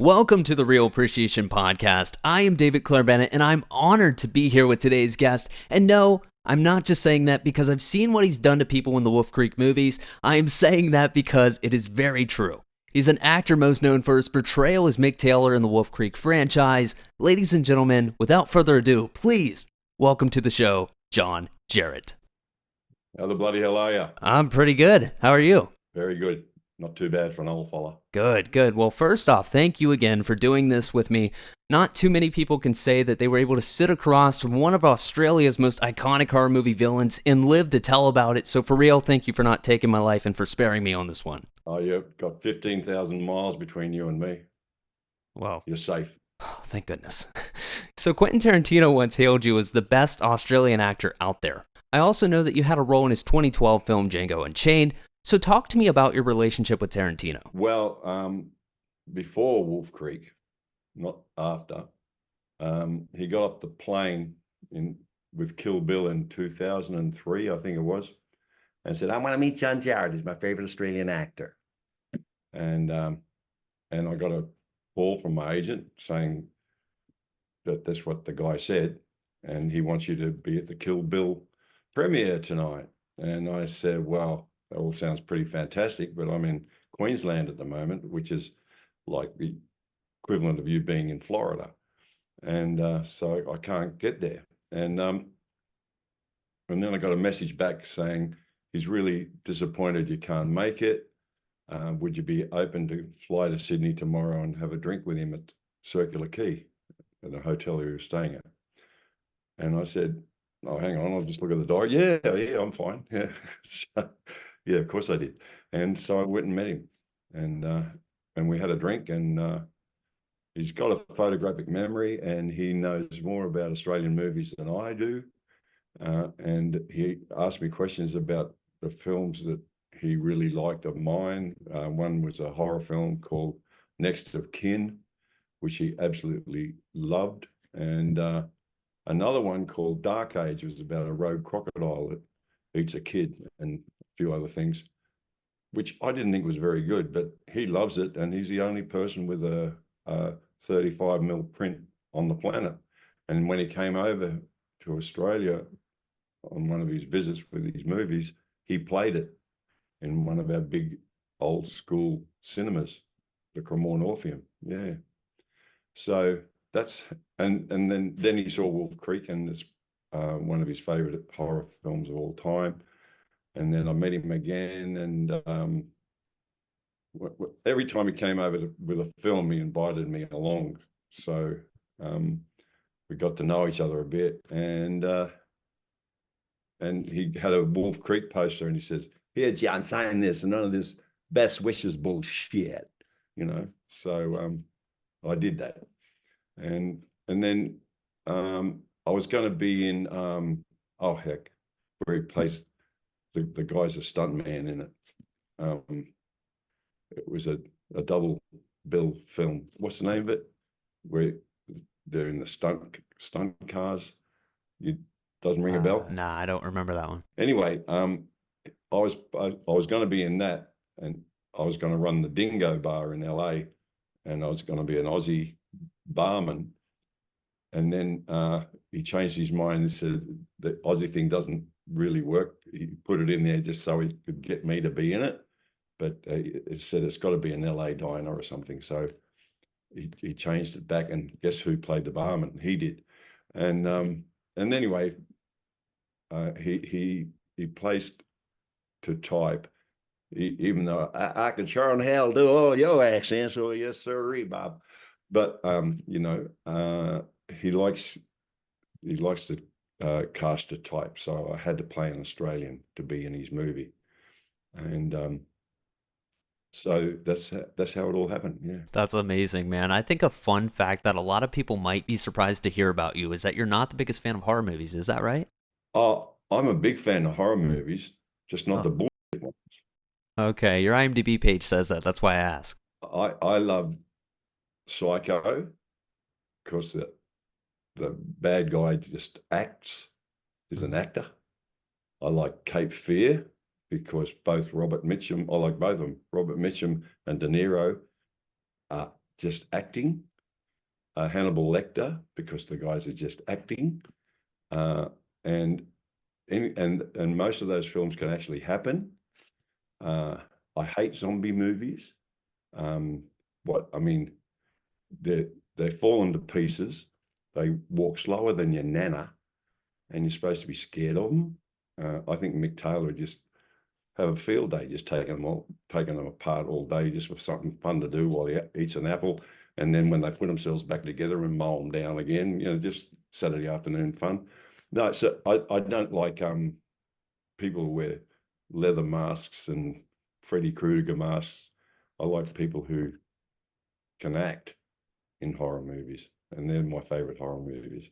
Welcome to the Real Appreciation Podcast. I am David Clair-Bennett, and I'm honored to be here with today's guest. And no, I'm not just saying that because I've seen what he's done to people in the Wolf Creek movies. I am saying that because it is very true. He's an actor most known for his portrayal as Mick Taylor in the Wolf Creek franchise. Ladies and gentlemen, without further ado, please welcome to the show, John Jarratt. How the bloody hell are you? I'm pretty good. How are you? Very good. Not too bad for an old fella. Good. Well, first off, thank you again for doing this with me. Not too many people can say that they were able to sit across from one of Australia's most iconic horror movie villains and live to tell about it. So for real, thank you for not taking my life and for sparing me on this one. Oh, you've got 15,000 miles between you and me. Wow. You're safe. Oh, thank goodness. So Quentin Tarantino once hailed you as the best Australian actor out there. I also know that you had a role in his 2012 film Django Unchained. So talk to me about your relationship with Tarantino. Well, before Wolf Creek, not after, he got off the plane with Kill Bill in 2003, I think it was, and said, "I want to meet John Jarratt. He's my favorite Australian actor." And I got a call from my agent saying that that's what the guy said, and he wants you to be at the Kill Bill premiere tonight. And I said, well, that all sounds pretty fantastic, but I'm in Queensland at the moment, which is like the equivalent of you being in Florida. And so I can't get there. And then I got a message back saying, he's really disappointed you can't make it. Would you be open to fly to Sydney tomorrow and have a drink with him at Circular Quay at the hotel he was staying at? And I said, oh, hang on, I'll just look at the diary. Yeah, I'm fine. Yeah. So, yeah, of course I did. And so I went and met him, and we had a drink, and he's got a photographic memory, and he knows more about Australian movies than I do. And he asked me questions about the films that he really liked of mine. One was a horror film called Next of Kin, which he absolutely loved. And another one called Dark Age was about a rogue crocodile that eats a kid and a few other things, which I didn't think was very good, but he loves it. And he's the only person with a 35mm print on the planet. And when he came over to Australia on one of his visits with his movies, he played it in one of our big old school cinemas, the Cremorne Orpheum. Yeah. So that's, and then he saw Wolf Creek, and it's one of his favorite horror films of all time. And then I met him again, and every time he came over with a film, he invited me along. So we got to know each other a bit, and he had a Wolf Creek poster, and he says, "Here, John, sign this," and none of this best wishes bullshit, you know. So I did that, and then I was going to be in oh heck, where he plays the guy's a stuntman in it. It was a double bill film. What's the name of it? Where they're in the stunt cars. It doesn't ring a bell? Nah, I don't remember that one. Anyway, I was going to be in that, and I was going to run the Dingo Bar in LA, and I was going to be an Aussie barman. And then he changed his mind and said the Aussie thing doesn't really work. He put it in there just so he could get me to be in it, but it said it's got to be an LA diner or something. So he changed it back, and guess who played the barman? He did. And anyway, he placed to type, even though I could sure in hell do all your accents. Oh yes, sir, Bob. But you know, he likes to cast a type, so I had to play an Australian to be in his movie, and so that's how it all happened. Yeah, That's amazing, man. I think a fun fact that a lot of people might be surprised to hear about you is that you're not the biggest fan of horror movies. Is that right? I'm a big fan of horror movies, just not the bullshit ones. Okay, your IMDb page says that. That's why I asked. I love Psycho because the bad guy just acts, is an actor. I like Cape Fear because both Robert Mitchum, I like both of them, Robert Mitchum and De Niro are just acting. Hannibal Lecter, because the guys are just acting. And most of those films can actually happen. I hate zombie movies. They fall into pieces. They walk slower than your nana, and you're supposed to be scared of them. I think Mick Taylor would just have a field day, just taking them apart all day, just for something fun to do while he eats an apple. And then when they put themselves back together and mow them down again, just Saturday afternoon fun. No, so I don't like people who wear leather masks and Freddy Krueger masks. I like people who can act in horror movies, and they're my favorite horror movies.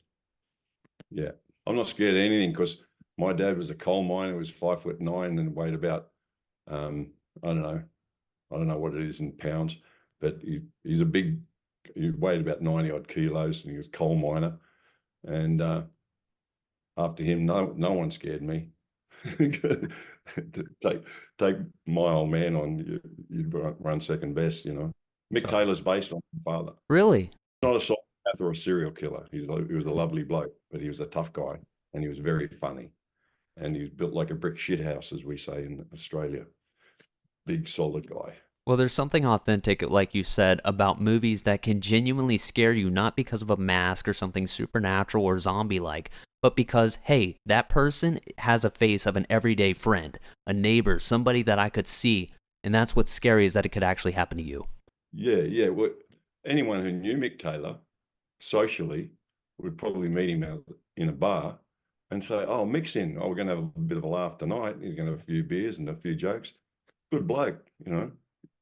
Yeah, I'm not scared of anything because my dad was a coal miner. He was 5'9" and weighed about I don't know what it is in pounds, but he weighed about 90 odd kilos, and he was a coal miner. And after him, no one scared me. take my old man on, you'd run second best. Mick Taylor's based on my father. Really? Not a psychopath or a serial killer. He was a lovely bloke, but he was a tough guy, and he was very funny. And he was built like a brick shithouse, as we say in Australia. Big, solid guy. Well, there's something authentic, like you said, about movies that can genuinely scare you, not because of a mask or something supernatural or zombie-like, but because, hey, that person has a face of an everyday friend, a neighbor, somebody that I could see, and that's what's scary, is that it could actually happen to you. Yeah. Well, anyone who knew Mick Taylor socially would probably meet him out in a bar and say, "Oh, Mick's in. Oh, we're going to have a bit of a laugh tonight. He's going to have a few beers and a few jokes. Good bloke,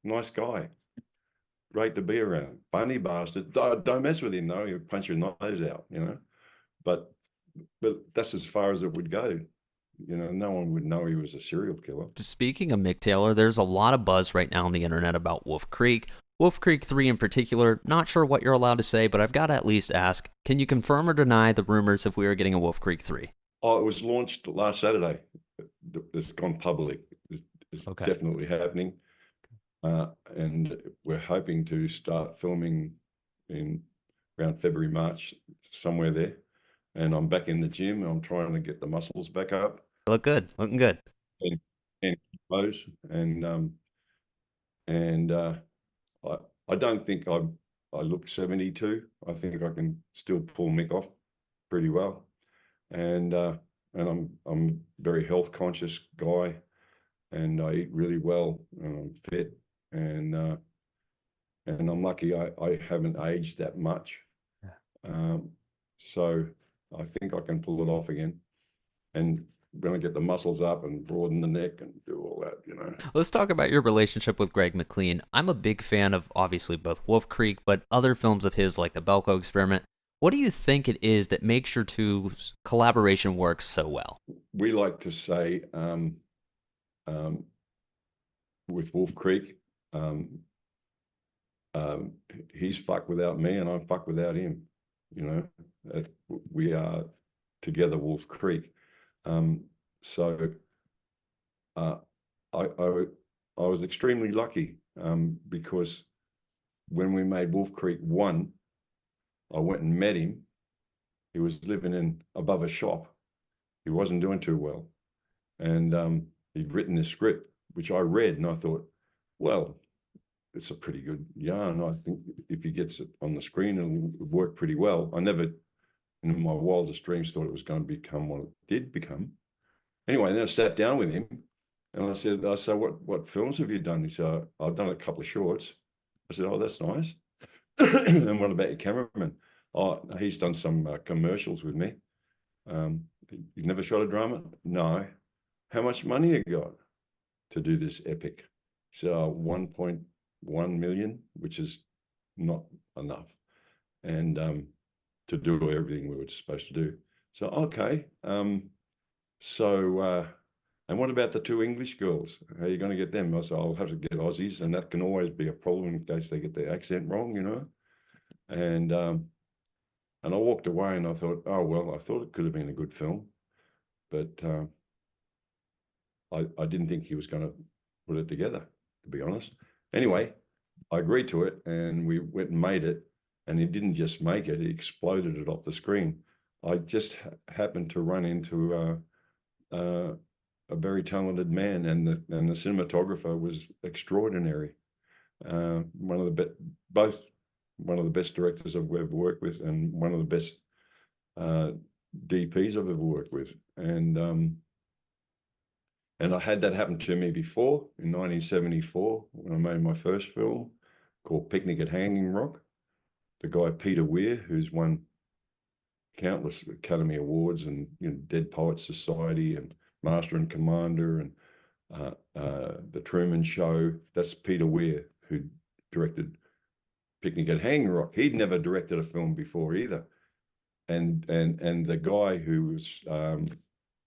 nice guy. Great to be around. Funny bastard. Don't mess with him, though. He'll punch your nose out, But that's as far as it would go. No one would know he was a serial killer." Speaking of Mick Taylor, there's a lot of buzz right now on the internet about Wolf Creek. Wolf Creek 3 in particular, not sure what you're allowed to say, but I've got to at least ask, can you confirm or deny the rumors if we are getting a Wolf Creek 3? Oh, it was launched last Saturday. It's gone public. It's Okay. definitely happening. And we're hoping to start filming in around February, March, somewhere there. And I'm back in the gym. I'm trying to get the muscles back up. Look good, looking good. And close. And I don't think I look 72. I think I can still pull Mick off pretty well. And I'm a very health conscious guy, and I eat really well, and I'm fit, and I'm lucky I haven't aged that much. So I think I can pull it off again. And when I get the muscles up and broaden the neck and do all that, Let's talk about your relationship with Greg McLean. I'm a big fan of, obviously, both Wolf Creek, but other films of his like The Belko Experiment. What do you think it is that makes your two collaboration work so well? We like to say with Wolf Creek, he's fucked without me and I'm fucked without him. We are together Wolf Creek. So I was extremely lucky because when we made Wolf Creek 1, I went and met him. He was living above a shop. He wasn't doing too well. And he'd written this script, which I read, and I thought, well, it's a pretty good yarn. I think if he gets it on the screen, it'll work pretty well. I never, in my wildest dreams, thought it was going to become what it did become. Anyway, then I sat down with him, and I said, what films have you done? He said, I've done a couple of shorts. I said, oh, that's nice. And what about your cameraman? Oh, he's done some commercials with me. You've never shot a drama? No. How much money you got to do this epic? So 1.1 million, which is not enough, and to do everything we were supposed to do. So okay. And what about the 2 English girls? How are you going to get them? I said, I'll have to get Aussies, and that can always be a problem in case they get their accent wrong, And I walked away and I thought, oh, well, I thought it could have been a good film, but I didn't think he was going to put it together, to be honest. Anyway, I agreed to it, and we went and made it. And he didn't just make it; he exploded it off the screen. I just happened to run into a very talented man, and the cinematographer was extraordinary. One of the both one of the best directors I've ever worked with, and one of the best DPs I've ever worked with. And I had that happen to me before in 1974 when I made my first film called Picnic at Hanging Rock. The guy Peter Weir, who's won countless Academy Awards and Dead Poets Society and Master and Commander and The Truman Show. That's Peter Weir, who directed Picnic at Hanging Rock. He'd never directed a film before either. And the guy who was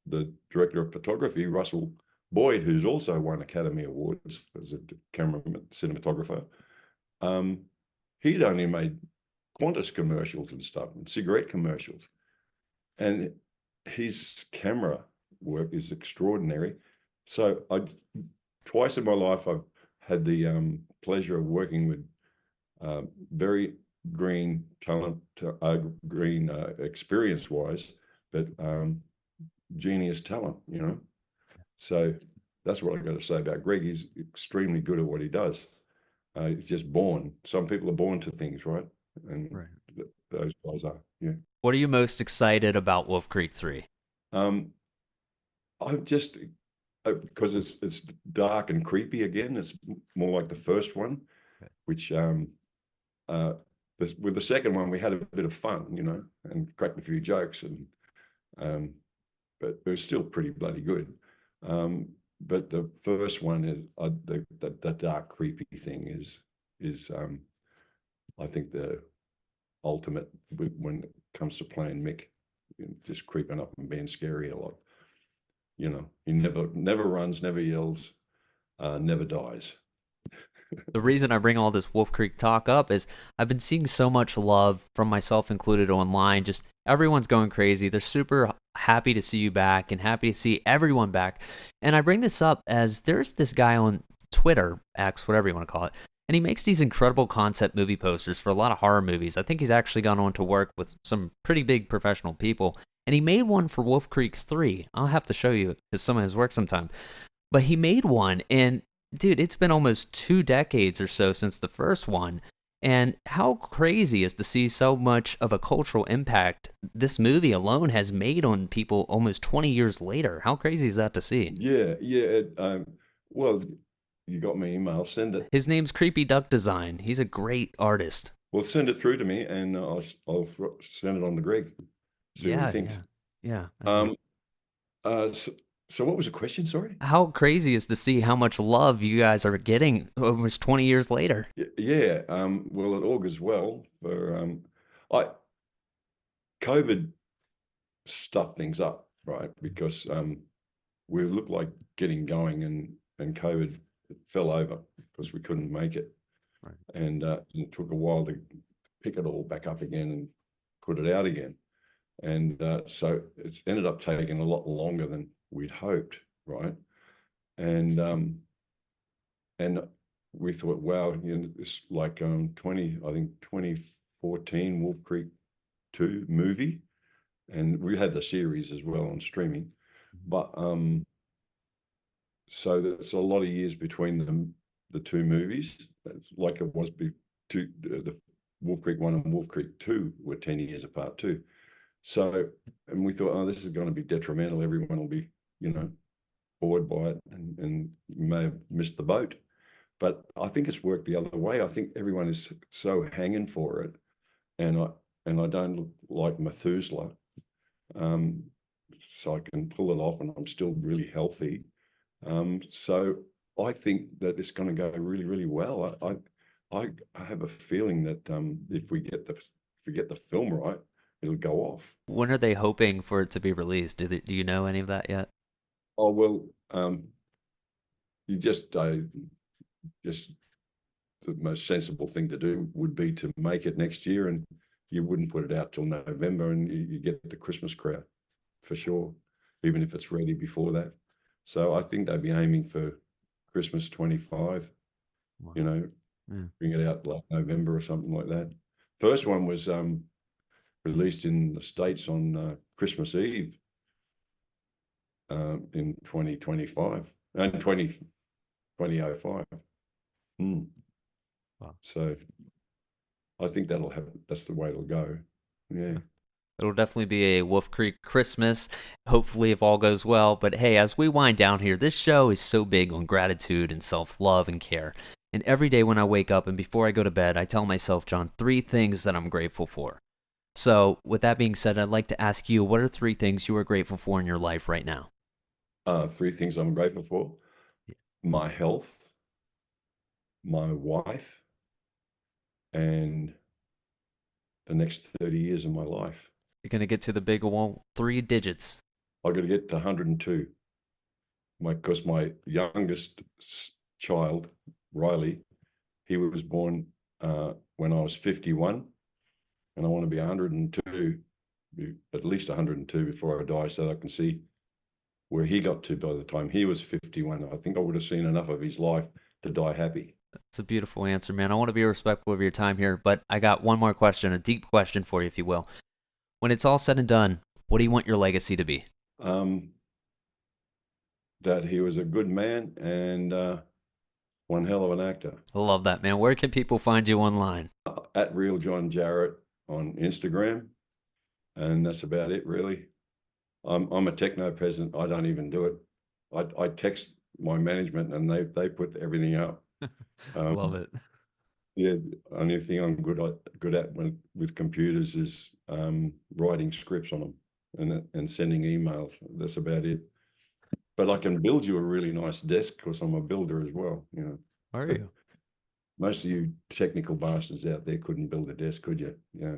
the director of photography, Russell Boyd, who's also won Academy Awards as a cameraman, cinematographer, he'd only made Qantas commercials and stuff, and cigarette commercials. And his camera work is extraordinary. So twice in my life, I've had the pleasure of working with very green talent, green experience-wise, but genius talent, So that's what I got to say about Greg. He's extremely good at what he does. He's just born. Some people are born to things, right? And those guys are, yeah. What are you most excited about Wolf Creek 3? I'm just because it's dark and creepy again. It's more like the first one, which with the second one we had a bit of fun, and cracked a few jokes, and but it was still pretty bloody good. But the first one is the dark, creepy thing is I think the ultimate when it comes to playing Mick, just creeping up and being scary a lot. He never runs, never yells, never dies. The reason I bring all this Wolf Creek talk up is I've been seeing so much love from myself included online. Just everyone's going crazy. They're super happy to see you back and happy to see everyone back. And I bring this up as there's this guy on Twitter, X, whatever you want to call it, and he makes these incredible concept movie posters for a lot of horror movies. I think he's actually gone on to work with some pretty big professional people. And he made one for Wolf Creek 3. I'll have to show you some of his work sometime. But he made one, and dude, it's been almost 2 decades or so since the first one. And how crazy is to see so much of a cultural impact this movie alone has made on people almost 20 years later. How crazy is that to see? Yeah. Well, you got my email. Send it. His name's Creepy Duck Design. He's a great artist. Well, send it through to me, and I'll send it on to Greg. See what he thinks. Yeah. So what was the question? Sorry. How crazy is to see how much love you guys are getting almost 20 years later? Yeah. Well, it augurs well for COVID stuffed things up, right? Because we looked like getting going, and COVID fell over because we couldn't make it, right. And it took a while to pick it all back up again and put it out again, and so it's ended up taking a lot longer than we'd hoped, right? And we thought, wow, it's like 2014 Wolf Creek 2 movie, and we had the series as well on streaming, but so there's a lot of years between the 2 movies, like it was the Wolf Creek 1 and Wolf Creek 2 were 10 years apart too. So, and we thought, oh, this is going to be detrimental. Everyone will be, bored by it, and may have missed the boat. But I think it's worked the other way. I think everyone is so hanging for it, and I don't look like Methuselah, so I can pull it off, and I'm still really healthy. So I think that it's going to go really, really well. I have a feeling that if we get the film right, it'll go off. When are they hoping for it to be released? Do you know any of that yet? Oh, well, you just the most sensible thing to do would be to make it next year, and you wouldn't put it out till November, and you get the Christmas crowd for sure, even if it's ready before that. So I think they'd be aiming for Christmas 25, Wow. bring it out like November or something like that. First one was released in the States on Christmas Eve in 2025 and 2005. Wow. So I think that's the way it'll go. Yeah. It'll definitely be a Wolf Creek Christmas, hopefully if all goes well. But hey, as we wind down here, this show is so big on gratitude and self-love and care. And every day when I wake up and before I go to bed, I tell myself, John, 3 things that I'm grateful for. So with that being said, I'd like to ask you, what are 3 things you are grateful for in your life right now? 3 things I'm grateful for: my health, my wife, and the next 30 years of my life. You're going to get to the big one, 3 digits. I got to get to 102. Because my youngest child, Riley, he was born when I was 51, and I want to be 102, at least 102 before I die, so that I can see where he got to by the time he was 51. I think I would have seen enough of his life to die happy. That's a beautiful answer, man. I want to be respectful of your time here, but I got one more question, a deep question for you, if you will. When it's all said and done, what do you want your legacy to be? That he was a good man and one hell of an actor. I love that, man. Where can people find you online? At Real John Jarratt on Instagram, and that's about it, really. I'm a techno peasant. I don't even do it. I text my management and they put everything up. Love it. Yeah, the only thing I'm good at with computers is writing scripts on them and sending emails. That's about it. But I can build you a really nice desk because I'm a builder as well. Are you? Most of you technical bastards out there couldn't build a desk, could you? Yeah.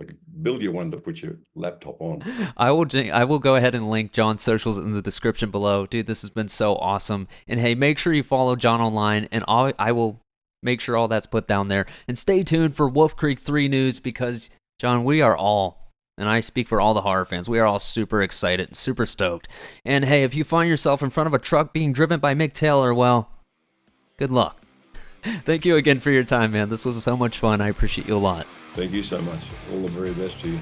I could build you one to put your laptop on. I will go ahead and link John's socials in the description below. Dude, this has been so awesome. And hey, make sure you follow John online, and I will make sure all that's put down there. And stay tuned for Wolf Creek 3 news because, John, we are all, and I speak for all the horror fans, we are all super excited and super stoked. And hey, if you find yourself in front of a truck being driven by Mick Taylor, well, good luck. Thank you again for your time, man. This was so much fun. I appreciate you a lot. Thank you so much. All the very best to you.